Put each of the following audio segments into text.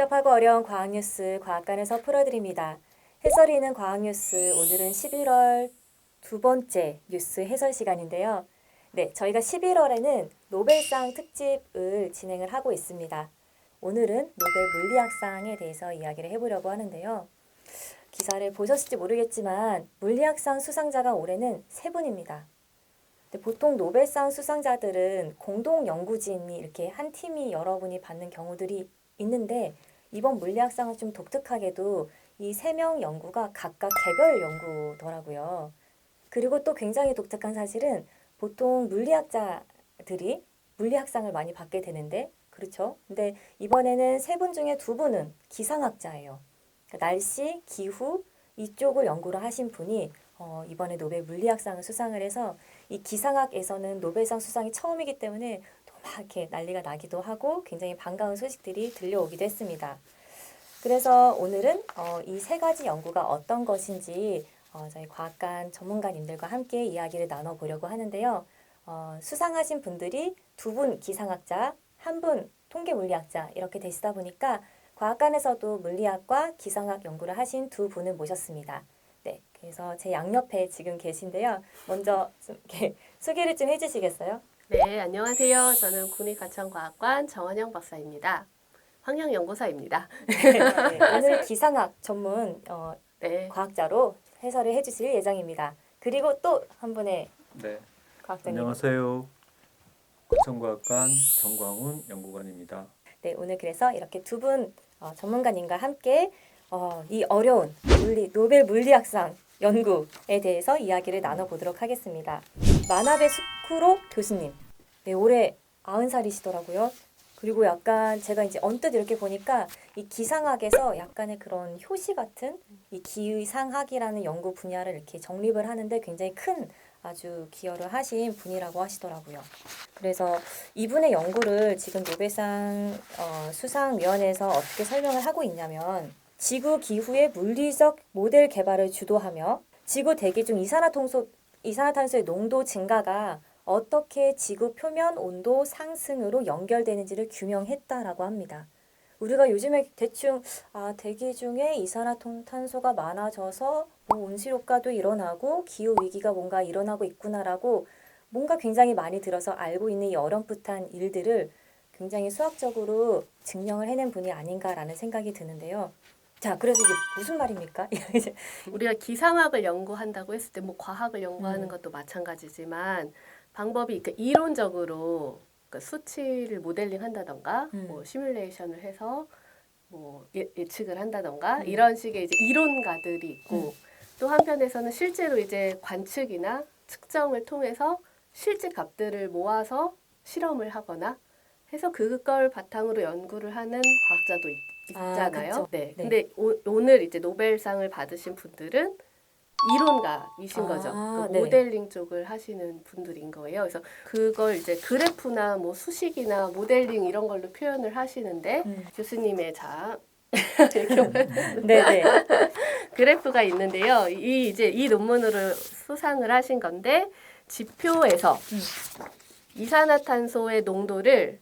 복잡하고 어려운 과학 뉴스 과학관에서 풀어드립니다. 해설이 있는 과학 뉴스 오늘은 11월 두 번째 뉴스 해설 시간인데요. 네, 저희가 11월에는 노벨상 특집을 진행을 하고 있습니다. 오늘은 노벨 물리학상에 대해서 이야기를 해보려고 하는데요. 기사를 보셨을지 모르겠지만 물리학상 수상자가 올해는 세 분입니다. 근데 보통 노벨상 수상자들은 공동 연구진이 이렇게 한 팀이 여러분이 받는 경우들이 있는데 이번 물리학상은 좀 독특하게도 이 세 명 연구가 각각 개별 연구더라고요. 그리고 또 굉장히 독특한 사실은 보통 물리학자들이 물리학상을 많이 받게 되는데 그렇죠? 근데 이번에는 세 분 중에 두 분은 기상학자예요. 그러니까 날씨, 기후 이쪽을 연구를 하신 분이 이번에 노벨 물리학상을 수상을 해서 이 기상학에서는 노벨상 수상이 처음이기 때문에 또 막 이렇게 난리가 나기도 하고 굉장히 반가운 소식들이 들려오기도 했습니다. 그래서 오늘은 이 세 가지 연구가 어떤 것인지 저희 과학관 전문가님들과 함께 이야기를 나눠보려고 하는데요. 수상하신 분들이 두 분 기상학자, 한 분 통계물리학자 이렇게 되시다 보니까 과학관에서도 물리학과 기상학 연구를 하신 두 분을 모셨습니다. 네, 그래서 제 양옆에 지금 계신데요. 먼저 좀 이렇게 소개를 좀 해주시겠어요? 네, 안녕하세요. 저는 국립과천과학관 정원영 박사입니다. 환경연구사입니다. 네, 오늘 기상학 전문 네, 과학자로 해설을 해주실 예정입니다. 그리고 또 한 분의 네, 과학자님. 안녕하세요. 과천과학관 정광훈 연구관입니다. 네, 오늘 그래서 이렇게 두 분 전문가님과 함께 이 어려운 노벨 물리학상 연구에 대해서 이야기를 나눠보도록 하겠습니다. 마나베 스쿠로 교수님, 네, 올해 90살이시더라고요. 그리고 약간 제가 이제 언뜻 이렇게 보니까 이 기상학에서 약간의 그런 효시 같은 이 기상학이라는 연구 분야를 이렇게 정립을 하는데 굉장히 큰 아주 기여를 하신 분이라고 하시더라고요. 그래서 이분의 연구를 지금 노벨상 수상위원회에서 어떻게 설명을 하고 있냐면 지구 기후의 물리적 모델 개발을 주도하며 지구 대기 중 이산화탄소의 농도 증가가 어떻게 지구 표면 온도 상승으로 연결되는지를 규명했다라고 합니다. 우리가 요즘에 대충 대기 중에 이산화탄소가 많아져서 뭐 온실효과도 일어나고 기후 위기가 뭔가 일어나고 있구나라고 뭔가 굉장히 많이 들어서 알고 있는 이 어렴풋한 일들을 굉장히 수학적으로 증명을 해낸 분이 아닌가라는 생각이 드는데요. 자, 그래서 이게 무슨 말입니까? 우리가 기상학을 연구한다고 했을 때 뭐 과학을 연구하는 음. 것도 마찬가지지만 방법이 이론적으로 수치를 모델링 한다던가 뭐 시뮬레이션을 해서 뭐 예측을 한다던가 이런 식의 이제 이론가들이 있고 또 한편에서는 실제로 이제 관측이나 측정을 통해서 실제 값들을 모아서 실험을 하거나 해서 그걸 바탕으로 연구를 하는 과학자도 있잖아요. 그쵸. 네. 네. 근데 오늘 이제 노벨상을 받으신 분들은 이론가이신 거죠. 그 네. 모델링 쪽을 하시는 분들인 거예요. 그래서 그걸 이제 그래프나 뭐 수식이나 모델링 이런 걸로 표현을 하시는데 교수님의 이렇게 네네. 그래프가 있는데요. 이 논문으로 수상을 하신 건데 지표에서 이산화탄소의 농도를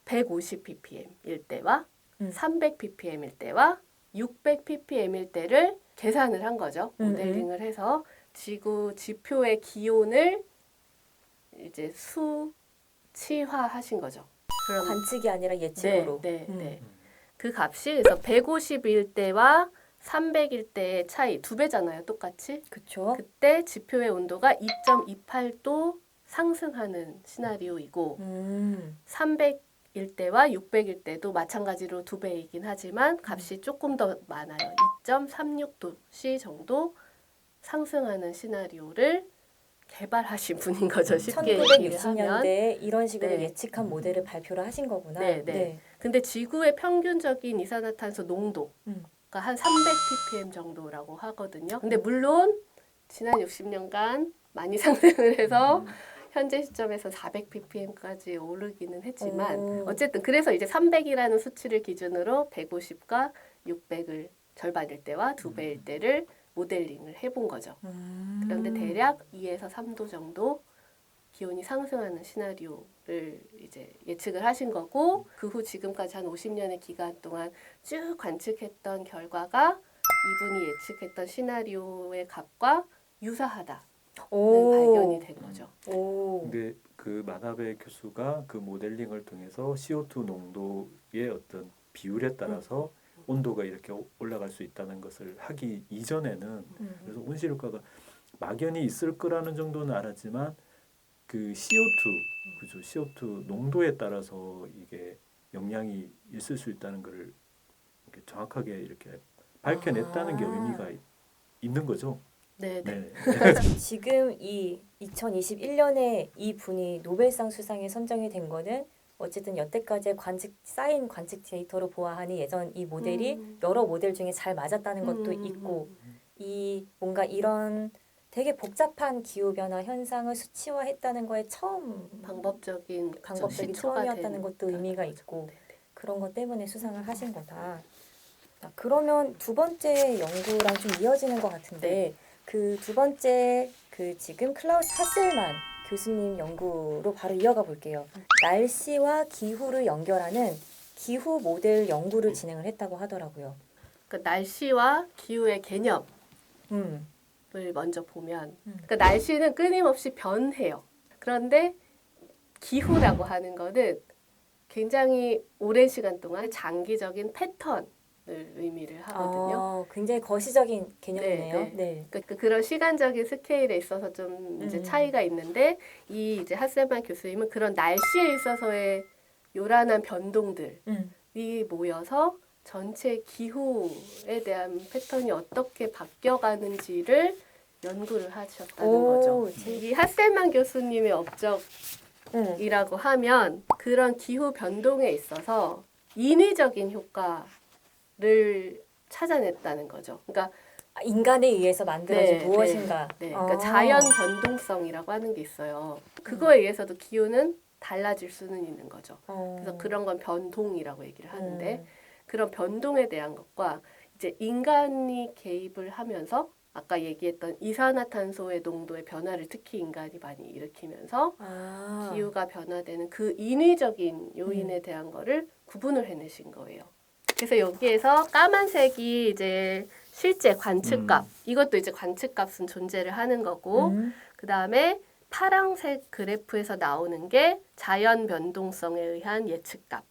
150 ppm일 때와 300 ppm일 때와 600 ppm일 때를 계산을 한 거죠. 모델링을 해서 지구 지표의 기온을 이제 수치화하신 거죠. 그럼 관측이 아니라 예측으로. 네. 그 값이 그래서 150일 때와 300일 때의 차이 2배잖아요, 똑같이. 그쵸. 그때 지표의 온도가 2.28도 상승하는 시나리오이고 300일 때와 600일 때도 마찬가지로 2배이긴 하지만 값이 조금 더 많아요. 2.36도씨 정도 상승하는 시나리오를 개발하신 분인 거죠. 쉽게 얘기를 하면. 1960년대에 이런 식으로 네. 예측한 모델을 발표를 하신 거구나. 네. 근데 지구의 평균적인 이산화탄소 농도가 한 300 ppm 정도라고 하거든요. 근데 물론 지난 60년간 많이 상승을 해서 현재 시점에서 400 ppm까지 오르기는 했지만 어쨌든 그래서 이제 300이라는 수치를 기준으로 150과 600을 절반일 때와 2배일 때를 모델링을 해본 거죠. 그런데 대략 2에서 3도 정도 기온이 상승하는 시나리오를 이제 예측을 하신 거고 그 후 지금까지 한 50년의 기간 동안 쭉 관측했던 결과가 이분이 예측했던 시나리오의 값과 유사하다는 발견이 된 거죠. 오. 근데 그 마나베 교수가 그 모델링을 통해서 CO2 농도의 어떤 비율에 따라서 온도가 이렇게 올라갈 수 있다는 것을 하기 이전에는 그래서 온실효과가 막연히 있을 거라는 정도는 알았지만 그 CO2 그죠? CO2 농도에 따라서 이게 영향이 있을 수 있다는 것을 이렇게 정확하게 이렇게 밝혀냈다는 게 의미가 있는 거죠. 네, 네. 네. 지금 이 2021년에 이 분이 노벨상 수상에 선정이 된 거는 어쨌든 여태까지 쌓인 관측 데이터로 보아하니 예전 이 모델이 여러 모델 중에 잘 맞았다는 것도 있고 이 뭔가 이런 되게 복잡한 기후 변화 현상을 수치화했다는 거에 처음 방법적인 처음이었다는 시초가 것도 의미가 있고 네, 네. 그런 것 때문에 수상을 하신 거다. 자, 그러면 두 번째 연구랑 좀 이어지는 것 같은데 그 두 번째 그 지금 클라우스 하셀만 교수님 연구로 바로 이어가 볼게요. 날씨와 기후를 연결하는 기후 모델 연구를 진행을 했다고 하더라고요. 그러니까 날씨와 기후의 개념 음. 을 먼저 보면 그러니까 날씨는 끊임없이 변해요. 그런데 기후라고 하는 거는 굉장히 오랜 시간 동안 장기적인 패턴을 의미를 하거든요. 굉장히 거시적인 개념이네요. 네, 네. 그러니까 그런 시간적인 스케일에 있어서 좀 이제 차이가 있는데 이 이제 하셀만 교수님은 그런 날씨에 있어서의 요란한 변동들이 모여서 전체 기후에 대한 패턴이 어떻게 바뀌어가는지를 연구를 하셨다는 거죠. 이 하셀만 교수님의 업적이라고 하면 그런 기후 변동에 있어서 인위적인 효과를 찾아냈다는 거죠. 그러니까 인간에 의해서 만들어진 무엇인가. 그러니까 자연 변동성이라고 하는 게 있어요. 그거에 의해서도 기후는 달라질 수는 있는 거죠. 그래서 그런 건 변동이라고 얘기를 하는데 그런 변동에 대한 것과 이제 인간이 개입을 하면서 아까 얘기했던 이산화탄소의 농도의 변화를 특히 인간이 많이 일으키면서 기후가 변화되는 그 인위적인 요인에 대한 거를 구분을 해내신 거예요. 그래서 여기에서 까만색이 이제 실제 관측값, 이것도 이제 관측값은 존재를 하는 거고 그 다음에 파랑색 그래프에서 나오는 게 자연 변동성에 의한 예측값.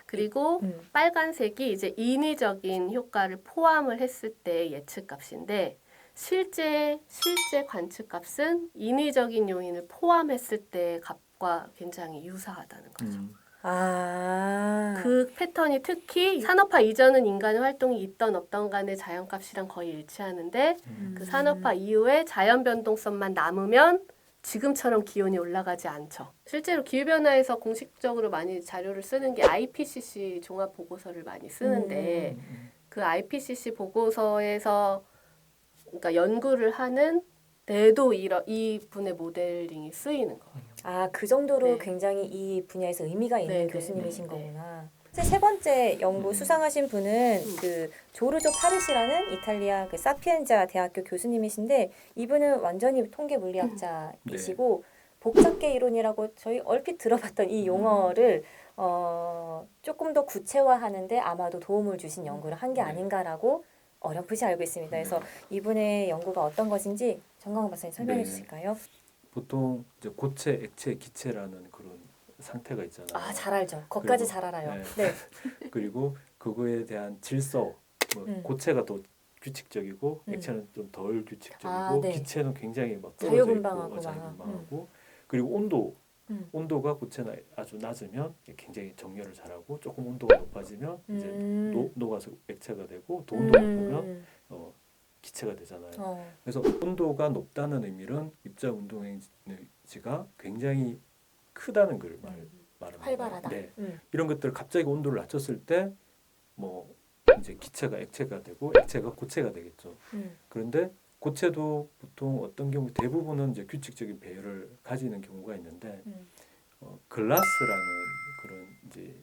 그리고 빨간색이 이제 인위적인 효과를 포함을 했을 때 예측값인데 실제 관측값은 인위적인 요인을 포함했을 때 값과 굉장히 유사하다는 거죠. 그 패턴이 특히 산업화 이전은 인간의 활동이 있던 없던 간의 자연값이랑 거의 일치하는데 그 산업화 이후에 자연 변동성만 남으면 지금처럼 기온이 올라가지 않죠. 실제로 기후변화에서 공식적으로 많이 자료를 쓰는 게 IPCC 종합 보고서를 많이 쓰는데 그 IPCC 보고서에서 그러니까 연구를 하는 데도 이 분의 모델링이 쓰이는 거예요. 그 정도로 네. 굉장히 이 분야에서 의미가 있는 네, 교수님이신 네, 네. 거구나. 세 번째 연구 수상하신 분은 그 조르조 파르시라는 이탈리아 그 사피엔자 대학교 교수님이신데 이분은 완전히 통계 물리학자이시고 복잡계 이론이라고 저희 얼핏 들어봤던 이 용어를 조금 더 구체화하는데 아마도 도움을 주신 연구를 한 게 아닌가라고 어렴풋이 알고 있습니다. 그래서 이분의 연구가 어떤 것인지 정광훈 박사님 설명해 주실까요? 보통 이제 고체, 액체, 기체라는 그런 상태가 있잖아요. 잘 알죠. 거기까지 그리고, 잘 알아요. 네. 네. 그리고 그거에 대한 질서, 고체가 더 규칙적이고 액체는 좀 덜 규칙적이고 네. 기체는 굉장히 막 자유분방하고 자유분방하고 그리고 온도가 고체는 아주 낮으면 굉장히 정렬을 잘하고 조금 온도가 높아지면 이제 녹아서 액체가 되고 또 온도가 높으면 기체가 되잖아요. 그래서 온도가 높다는 의미는 입자 운동 에너지가 굉장히 크다는 걸 말합니다. 활발하다. 네. 이런 것들 갑자기 온도를 낮췄을 때 뭐 이제 기체가 액체가 되고 액체가 고체가 되겠죠. 그런데 고체도 보통 어떤 경우 대부분은 이제 규칙적인 배열을 가지는 경우가 있는데 글라스라는 그런 이제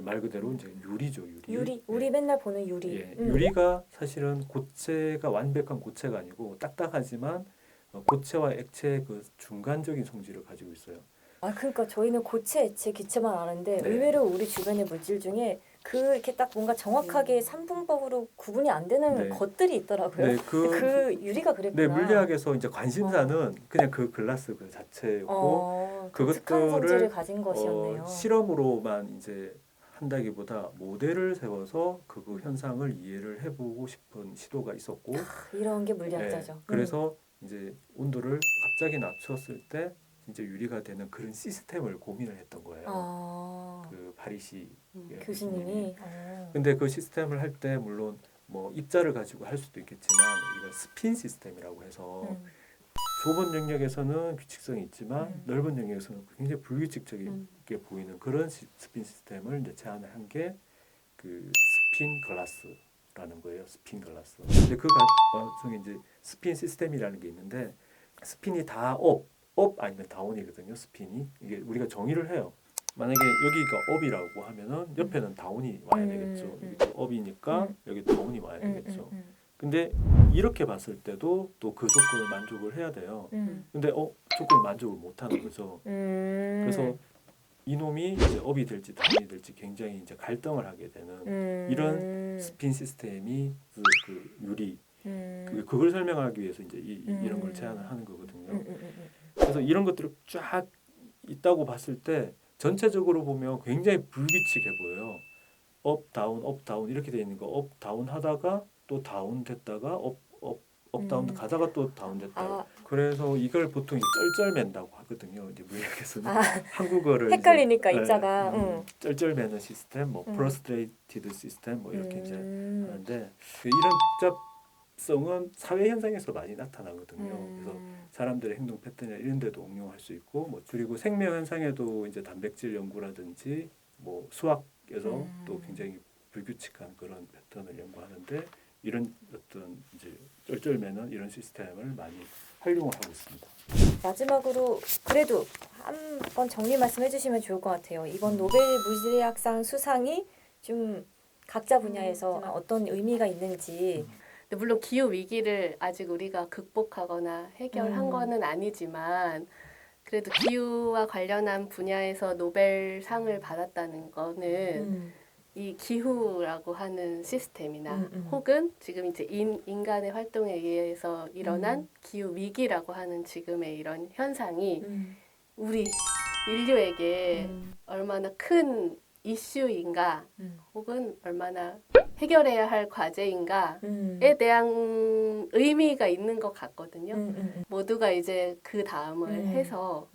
말 그대로 이제 유리죠, 유리. 우리 맨날 보는 유리. 유리가 사실은 고체가 완벽한 고체가 아니고 딱딱하지만 고체와 액체의 그 중간적인 성질을 가지고 있어요. 아 그러니까 저희는 고체, 액체, 기체만 아는데 네. 의외로 우리 주변의 물질 중에 그 이렇게 딱 뭔가 정확하게 삼분법으로 구분이 안 되는 네. 것들이 있더라고요. 네, 그 유리가 그랬구나. 네, 물리학에서 이제 관심사는 그냥 그 글라스 그 자체였고 그 특한 그것들을 성질을 가진 것이었네요. 실험으로만 이제 한다기보다 모델을 세워서 그 현상을 이해를 해보고 싶은 시도가 있었고, 이런 게 물리학자죠. 네, 그래서 이제 온도를 갑자기 낮췄을 때 진짜 유리가 되는 그런 시스템을 고민을 했던 거예요. 그 파리시 교수님이. 근데 그 시스템을 할 때 물론 뭐 입자를 가지고 할 수도 있겠지만 이건 스핀 시스템이라고 해서 좁은 영역에서는 규칙성이 있지만 넓은 영역에서는 굉장히 불규칙적이게 보이는 그런 스핀 시스템을 이제 제안을 한 게 그 스핀 글라스라는 거예요. 스핀 글라스. 근데 그 중에 이제 스핀 시스템이라는 게 있는데 스핀이 다 업 아니면 다운이거든요. 스핀이 이게 우리가 정의를 해요. 만약에 여기가 업이라고 하면은 옆에는 다운이 와야 되겠죠. 여기도 업이니까 여기 다운이 와야 되겠죠. 근데 이렇게 봤을 때도 또 그 조건을 만족을 해야 돼요. 근데 조건을 만족을 못 하는 거죠. 그래서 이놈이 이제 업이 될지 다운이 될지 굉장히 이제 갈등을 하게 되는 이런 스핀 시스템이 그 유리 그걸 설명하기 위해서 이제 이런 걸 제안을 하는 거거든요. 그래서 이런 것들을 쫙 있다고 봤을 때 전체적으로 보면 굉장히 불규칙해 보여요. 업 다운 이렇게 돼 있는 거 업 다운 하다가 또 다운 됐다가 업 다운 가다가 또 다운 됐다. 그래서 이걸 보통 쩔쩔맨다고 하거든요. 이제 물리학에서는 한국어를 헷갈리니까 이제, 입자가 쩔쩔매는 시스템, 뭐 프러스트레이티드 시스템 뭐 이렇게 이제 하는데 이런 복잡성은 사회 현상에서 많이 나타나거든요. 그래서 사람들의 행동 패턴이나 이런 데도 응용할 수 있고 뭐 그리고 생명 현상에도 이제 단백질 연구라든지 뭐 수학에서 또 굉장히 불규칙한 그런 패턴을 연구하는데 이런 어떤 이제 쩔쩔매는 이런 시스템을 많이 활용을 하고 있습니다. 마지막으로 그래도 한번 정리 말씀해 주시면 좋을 것 같아요. 이번 노벨 물리학상 수상이 좀 각자 분야에서 어떤 의미가 있는지. 근데 물론 기후 위기를 아직 우리가 극복하거나 해결한 거는 아니지만 그래도 기후와 관련한 분야에서 노벨상을 받았다는 거는 이 기후라고 하는 시스템이나 혹은 지금 이제 인간의 활동에 의해서 일어난 기후 위기라고 하는 지금의 이런 현상이 우리 인류에게 얼마나 큰 이슈인가 혹은 얼마나 해결해야 할 과제인가에 대한 의미가 있는 것 같거든요. 모두가 이제 그 다음을 해서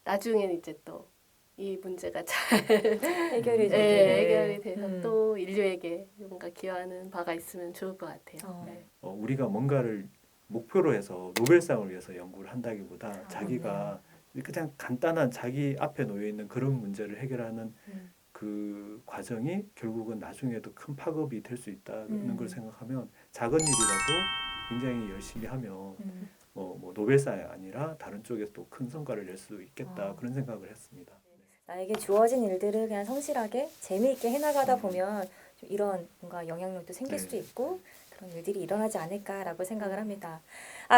나중에는 이제 또 이 문제가 잘 해결이 해결이 돼서 또 인류에게 뭔가 기여하는 바가 있으면 좋을 것 같아요. 네. 우리가 뭔가를 목표로 해서 노벨상을 위해서 연구를 한다기보다 자기가 그냥 간단한 자기 앞에 놓여 있는 그런 문제를 해결하는 그 과정이 결국은 나중에도 큰 파급이 될 수 있다는 걸 생각하면 작은 일이라도 굉장히 열심히 하면 뭐 노벨상이 아니라 다른 쪽에서 또 큰 성과를 낼 수 있겠다 그런 생각을 했습니다. 나에게 주어진 일들을 그냥 성실하게 재미있게 해나가다 보면 좀 이런 뭔가 영향력도 생길 수도 있고 그런 일들이 일어나지 않을까라고 생각을 합니다.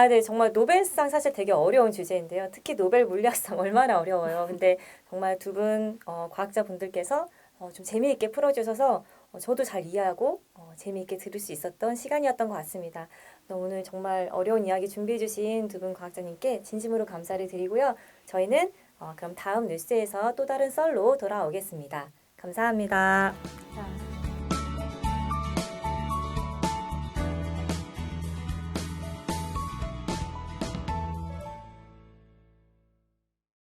네, 정말 노벨상 사실 되게 어려운 주제인데요. 특히 노벨 물리학상 얼마나 어려워요. 근데 정말 두 분 과학자분들께서 좀 재미있게 풀어주셔서 저도 잘 이해하고 재미있게 들을 수 있었던 시간이었던 것 같습니다. 오늘 정말 어려운 이야기 준비해주신 두 분 과학자님께 진심으로 감사를 드리고요. 저희는 그럼 다음 뉴스에서 또 다른 썰로 돌아오겠습니다. 감사합니다.